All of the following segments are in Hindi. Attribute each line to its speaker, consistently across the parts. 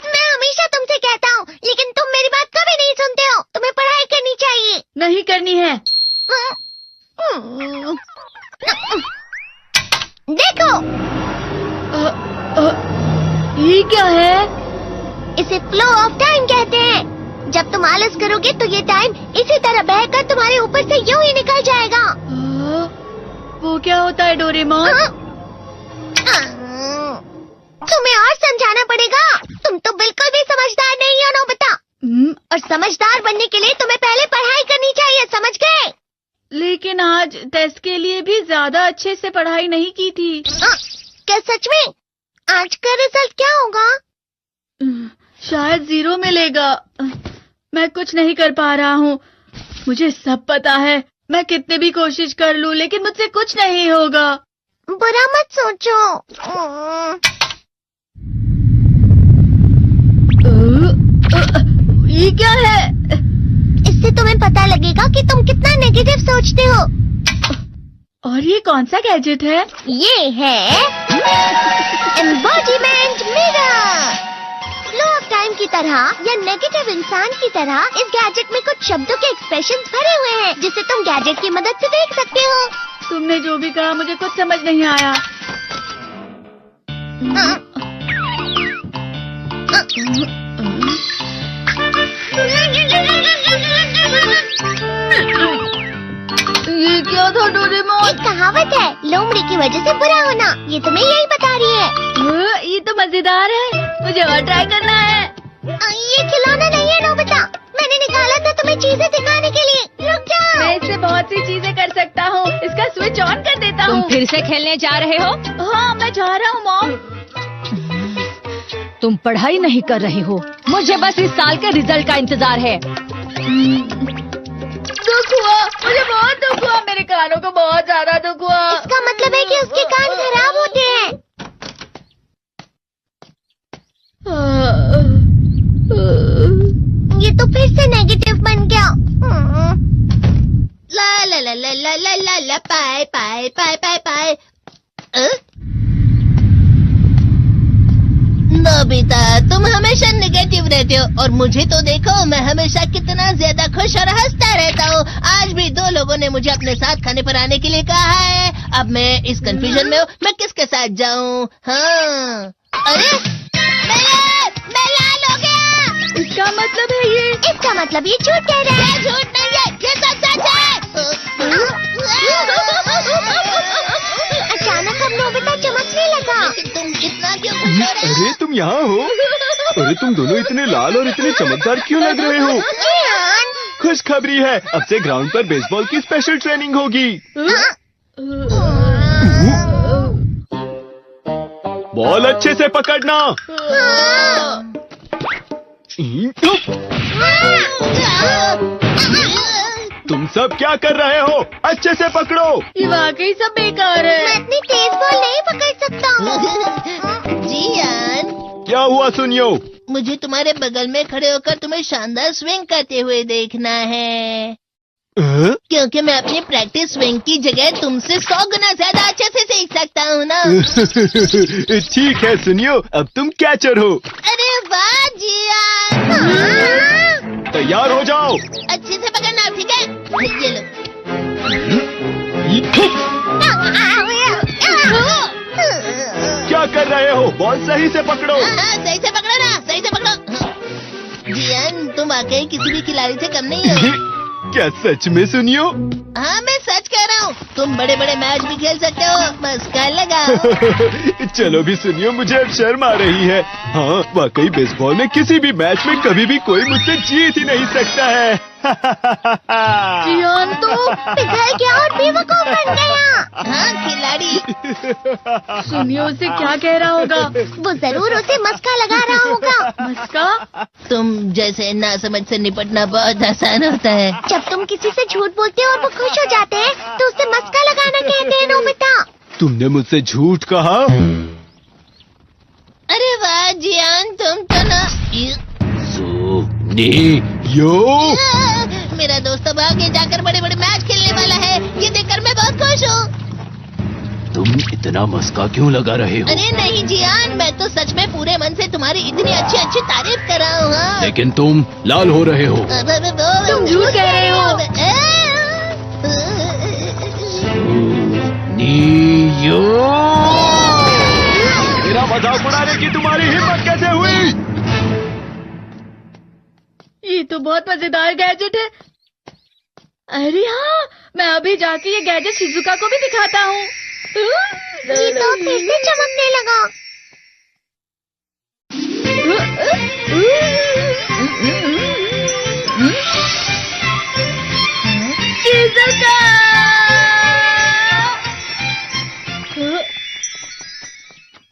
Speaker 1: मैं हमेशा तुमसे कहता हूँ, लेकिन तुम मेरी बात कभी नहीं सुनते हो। तुम्हें पढ़ाई करनी चाहिए।
Speaker 2: नहीं करनी है।
Speaker 1: देखो,
Speaker 2: ये क्या है?
Speaker 1: इसे फ्लो ऑफ टाइम कहते हैं। जब तुम आलस करोगे तो ये टाइम इसी तरह बहकर तुम्हारे ऊपर से यूं ही निकल जाएगा।
Speaker 2: वो क्या होता है डोरेमोन?
Speaker 1: तुम्हें और समझाना पड़ेगा। तुम तो बिल्कुल भी समझदार नहीं हो नोबिता। और समझदार बनने के लिए तुम्हें पहले पढ़ाई करनी चाहिए, समझ गए?
Speaker 2: लेकिन आज टेस्ट के लिए भी ज्यादा अच्छे से पढ़ाई नहीं की थी।
Speaker 1: क्या सच में? आज का रिजल्ट क्या होगा?
Speaker 2: शायद 0 मिलेगा। मैं कुछ नहीं कर पा रहा हूँ। मुझे सब पता है। मैं कितने भी कोशिश कर लूँ, लेकिन मुझसे कुछ नहीं होगा।
Speaker 1: बुरा मत सोचो।
Speaker 2: ये क्या है?
Speaker 1: इससे तुम्हें पता लगेगा कि तुम कितना नेगेटिव सोचते हो।
Speaker 2: और ये कौन सा गैजेट है?
Speaker 1: ये है embodiment mirror. Flow of time की तरह या नेगेटिव इंसान की तरह इस गैजेट में कुछ शब्दों के एक्सप्रेशंस भरे हुए हैं, जिसे तुम गैजेट की मदद से देख सकते हो।
Speaker 2: तुमने जो भी कहा मुझे कुछ समझ नहीं आया। ये क्या था डोरेमोन?
Speaker 1: एक कहावत है, लोमड़ी की वजह से बुरा होना। ये तुम्हें यही बता रही है।
Speaker 2: ये तो मजेदार है। मुझे और ट्राई करना है।
Speaker 1: ये खिलौना नहीं है नोबिता। मैंने निकाला था तुम्हें चीजें दिखाने के लिए। रुक जाओ।
Speaker 2: मैं इससे बहुत सी चीजें कर सकता हूँ। इसका स्विच ऑन कर देता हूँ।
Speaker 3: तुम फिर से खेलने जा रहे हो?
Speaker 2: हाँ, मैं जा रहा हूँ मॉम।
Speaker 3: तुम पढ़ाई नहीं कर रहे हो। मुझे बस इस साल के रिजल्ट का इंतजार है।
Speaker 2: दुख हुआ, मुझे बहुत दुख हुआ। मेरे कानों को बहुत ज्यादा दुख हुआ।
Speaker 1: इसका मतलब है कि उसके कान खराब होते हैं। ये तो फिर से नेगेटिव बन गया। ला ला ला ला ला ला ला ला पाए पाए पाए पाए पाए। नोबिता, तुम हमेशा नेगेटिव रहते हो और मुझे तो देखो, मैं हमेशा कितना ज्यादा खुश और हंसता रहता हूँ। आज भी 2 लोगों ने मुझे अपने साथ खाने पर आने के लिए कहा है। अब मैं इस कंफ्यूजन में हूँ, मैं किसके साथ जाऊँ? हाँ, अरे मैं लाल हो गया।
Speaker 2: इसका मतलब है ये?
Speaker 1: इसका मतलब ये झूठ कह रहा है। झूठ नहीं है, ये सच है। अचानक अब नोबिता चमकने लगा। तुम इतना क्यों खुश हो रहे हो?
Speaker 4: अरे तुम यहाँ हो? अरे तुम दोनों इतने लाल और इतने चमकदार क्यों लग रहे हो? खुशखबरी है, अब से ग्राउंड पर बेसबॉल की स्पेशल ट्रेनिंग होगी। बॉल अच्छे से पकड़ना। तुम सब क्या कर रहे हो? अच्छे से पकड़ो।
Speaker 2: ये वाकई सब बेकार
Speaker 1: मैं
Speaker 2: है।
Speaker 1: इतनी तेज बॉल नहीं पकड़ सकता हूँ। जियान,
Speaker 4: क्या हुआ सुनियो?
Speaker 1: मुझे तुम्हारे बगल में खड़े होकर तुम्हें शानदार स्विंग करते हुए देखना है, क्योंकि मैं अपनी प्रैक्टिस स्विंग की जगह तुमसे 100 गुना ज्यादा अच्छे से सीख सकता हूँ ना।
Speaker 4: ठीक है सुनियो, अब तुम कैचर हो।
Speaker 1: अरे वाह जियान।
Speaker 4: तैयार हो जाओ।
Speaker 1: अच्छे से पकड़ना, ठीक है? ये लो।
Speaker 4: क्या कर रहे हो? बॉल सही से पकड़ो।
Speaker 1: सही से पकड़ो ना, सही से पकड़ो। जियान, तुम वाकई किसी भी खिलाड़ी से कम नहीं हो।
Speaker 4: क्या सच में सुनियो?
Speaker 1: हाँ, मैं सच कह रहा हूँ। तुम बड़े बड़े मैच भी खेल सकते हो, बस कर लगाओ।
Speaker 4: चलो भी सुनियो, मुझे अब शर्म आ रही है। हाँ, वाकई बेसबॉल में किसी भी मैच में कभी भी कोई मुझसे जीत ही नहीं सकता है।
Speaker 2: जियान तो
Speaker 1: पिघल गया और बेवकूफ बन गया। हाँ, खिलाड़ी।
Speaker 2: सुनियो उसे क्या कह रहा होगा?
Speaker 1: वो जरूर उसे मस्का लगा रहा होगा।
Speaker 2: मस्का?
Speaker 1: तुम जैसे नासमझ से निपटना बहुत आसान होता है। जब तुम किसी से झूठ बोलते हो और वो खुश हो जाते हैं, तो उसे मस्का लगाना कहते हैं नोबिता।
Speaker 4: तुमने मुझसे झूठ कहा?
Speaker 1: अरे वाह जियान, तुम तो ना।
Speaker 4: यो,
Speaker 1: मेरा दोस्त अब आगे जाकर बड़े बड़े मैच खेलने वाला है। ये देखकर मैं बहुत खुश हूँ।
Speaker 4: तुम इतना मस्का क्यों लगा रहे हो?
Speaker 1: अरे नहीं जियान, मैं तो सच में पूरे मन से तुम्हारी इतनी अच्छी अच्छी तारीफ कर रहा हूँ। हाँ।
Speaker 4: लेकिन तुम लाल हो रहे हो।
Speaker 2: तुम झूठ कह रहे हो।
Speaker 4: नियो! मेरा मजाक उड़ाने की तुम्हारी हिम्मत कैसे हुई?
Speaker 2: ये तो बहुत मजेदार गैजेट है। अरे हाँ, मैं अभी जाके ये गैजेट शिजुका को भी दिखाता हूँ।
Speaker 1: ये तो फिर से चमकने लगा।
Speaker 2: शिजुका!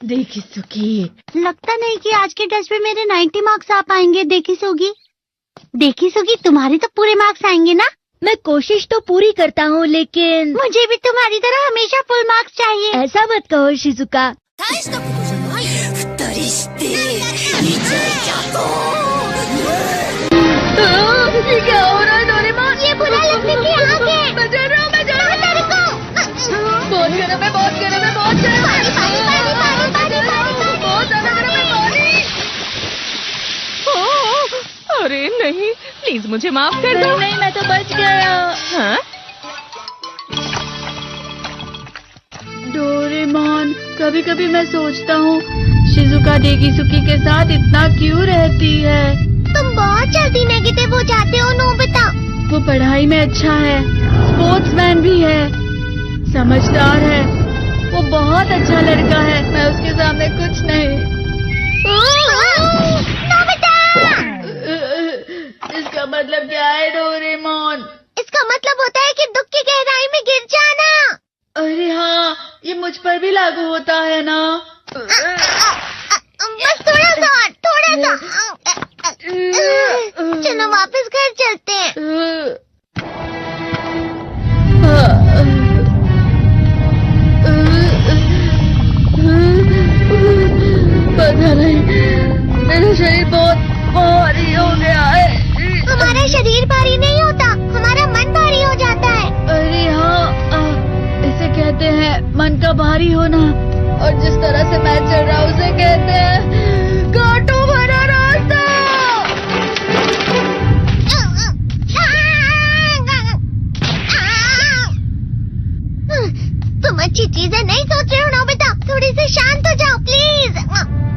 Speaker 2: देखी सुकी,
Speaker 5: लगता नहीं कि आज के टेस्ट में मेरे 90 मार्क्स आ पाएंगे। देखी सोगी तुम्हारे तो पूरे मार्क्स आएंगे ना?
Speaker 3: मैं कोशिश तो पूरी करता हूँ, लेकिन
Speaker 5: मुझे भी तुम्हारी तरह हमेशा फुल मार्क्स चाहिए।
Speaker 3: ऐसा मत कहो शिजुका।
Speaker 2: ये क्या हो रहा है डोरेमोन?
Speaker 5: ये बुरा लगने की आग है।
Speaker 2: मैं डर रहा हूँ, मैं डर रहा हूँ। बहुत गर्म है, बहुत गर्म है, बहुत गर्म है। बहुत ज्यादा गर्म है पानी।
Speaker 6: अरे नहीं, प्लीज मुझे माफ कर दो।
Speaker 2: नहीं, मैं तो बच गया।
Speaker 6: हाँ?
Speaker 2: डोरेमोन, कभी कभी मैं सोचता हूँ शिजुका डेगिसुकी के साथ इतना क्यों रहती है।
Speaker 5: तुम बहुत जल्दी नेगेटिव हो जाते हो नोबिता।
Speaker 2: वो पढ़ाई में अच्छा है, स्पोर्ट्समैन भी है, समझदार है, वो बहुत अच्छा लड़का है। मैं उसके सामने कुछ नहीं। इसका मतलब क्या है डोरेमोन?
Speaker 5: इसका मतलब होता है कि दुख की गहराई में गिर जाना।
Speaker 2: अरे हाँ, ये मुझ पर भी लागू होता है ना।
Speaker 5: बस थोड़ा सा। चलो वापस घर चलते हैं।
Speaker 2: पता नहीं, मेरा शरीर बहुत भारी हो गया है।
Speaker 5: हमारा शरीर भारी नहीं होता, हमारा मन भारी हो जाता है।
Speaker 2: अरे हाँ, इसे कहते हैं मन का भारी होना। और जिस तरह से मैं चल रहा हूँ उसे कहते हैं कांटों भरा रास्ता।
Speaker 5: तुम अच्छी चीजें नहीं सोच रहे हो नोबिता, थोड़ी सी शांत हो जाओ प्लीज।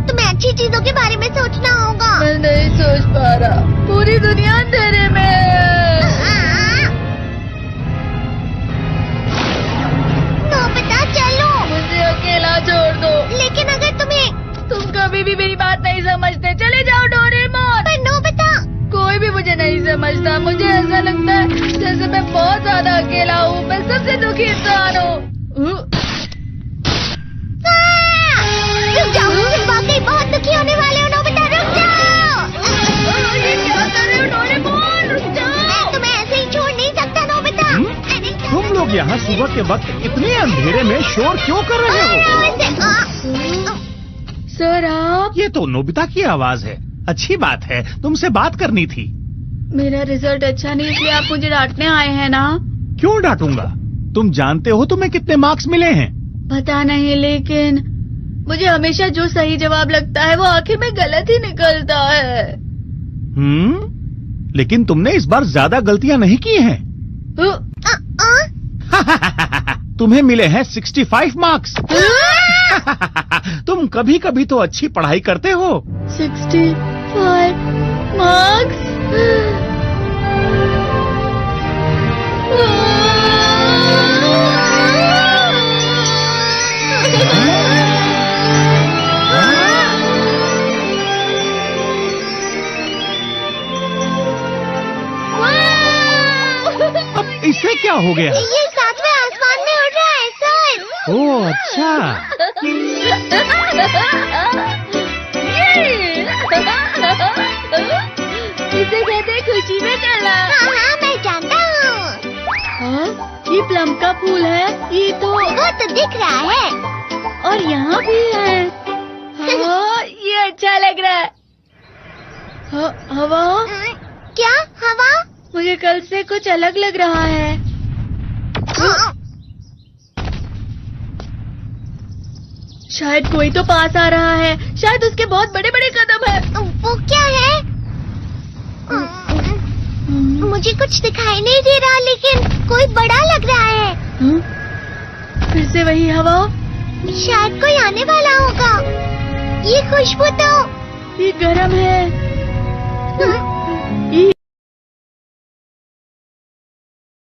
Speaker 5: तुम्हें अच्छी चीजों के बारे में सोचना होगा।
Speaker 2: मैं नहीं सोच पा रहा, पूरी दुनिया अंधेरे में है।
Speaker 5: नोबिता चलो।
Speaker 2: मुझे अकेला छोड़ दो।
Speaker 5: लेकिन अगर
Speaker 2: तुम कभी भी मेरी बात नहीं समझते, चले जाओ डोरेमोन।
Speaker 5: पर नोबिता।
Speaker 2: कोई भी मुझे नहीं समझता। मुझे ऐसा लगता है जैसे मैं बहुत ज्यादा अकेला हूँ। मैं सबसे दुखी इंसान हूँ।
Speaker 5: रुक जाओ, तुम वाकई बहुत दुखी होने वाले हो नोबिता, रुक जाओ।
Speaker 2: ये क्या कर रहे हो डोरेमोन? रुक जाओ।
Speaker 5: मैं तुम्हें ऐसे ही छोड़ नहीं सकता नोबिता।
Speaker 7: तुम लोग यहाँ सुबह के वक्त इतने अंधेरे में शोर क्यों कर रहे हो?
Speaker 2: सर आप?
Speaker 7: ये तो नोबिता की आवाज है। अच्छी बात है, तुमसे बात करनी थी।
Speaker 2: मेरा रिजल्ट अच्छा नहीं, इसलिए आप मुझे डांटने आए हैं ना?
Speaker 7: क्यों डांटूंगा? तुम जानते हो तुम्हें कितने मार्क्स मिले हैं?
Speaker 2: पता नहीं, लेकिन मुझे हमेशा जो सही जवाब लगता है वो आखिर में गलत ही निकलता है।
Speaker 7: लेकिन तुमने इस बार ज्यादा गलतियां नहीं की हैं। तुम्हें मिले हैं 65 मार्क्स। तुम कभी कभी तो अच्छी पढ़ाई करते हो।
Speaker 2: 65 मार्क्स?
Speaker 7: अब इससे क्या हो गया?
Speaker 5: ये सातवें आसमान में उड़ रहा है सर।
Speaker 7: ओह अच्छा।
Speaker 2: इसे कहते हैं खुशी में चला।
Speaker 5: हाँ मैं जानता हूँ।
Speaker 2: हाँ, ये प्लम का फूल है। ये तो
Speaker 5: वो तो दिख रहा है।
Speaker 2: और यहाँ भी है। हाँ, ये अच्छा लग रहा है। हवा?
Speaker 5: क्या हवा?
Speaker 2: मुझे कल से कुछ अलग लग रहा है। शायद कोई तो पास आ रहा है। शायद उसके बहुत बड़े बड़े कदम है।
Speaker 5: वो क्या है? मुझे कुछ दिखाई नहीं दे रहा, लेकिन कोई बड़ा लग रहा है।
Speaker 2: फिर से वही हवा।
Speaker 5: शायद कोई आने वाला होगा। ये खुशबू तो
Speaker 2: ये गरम है।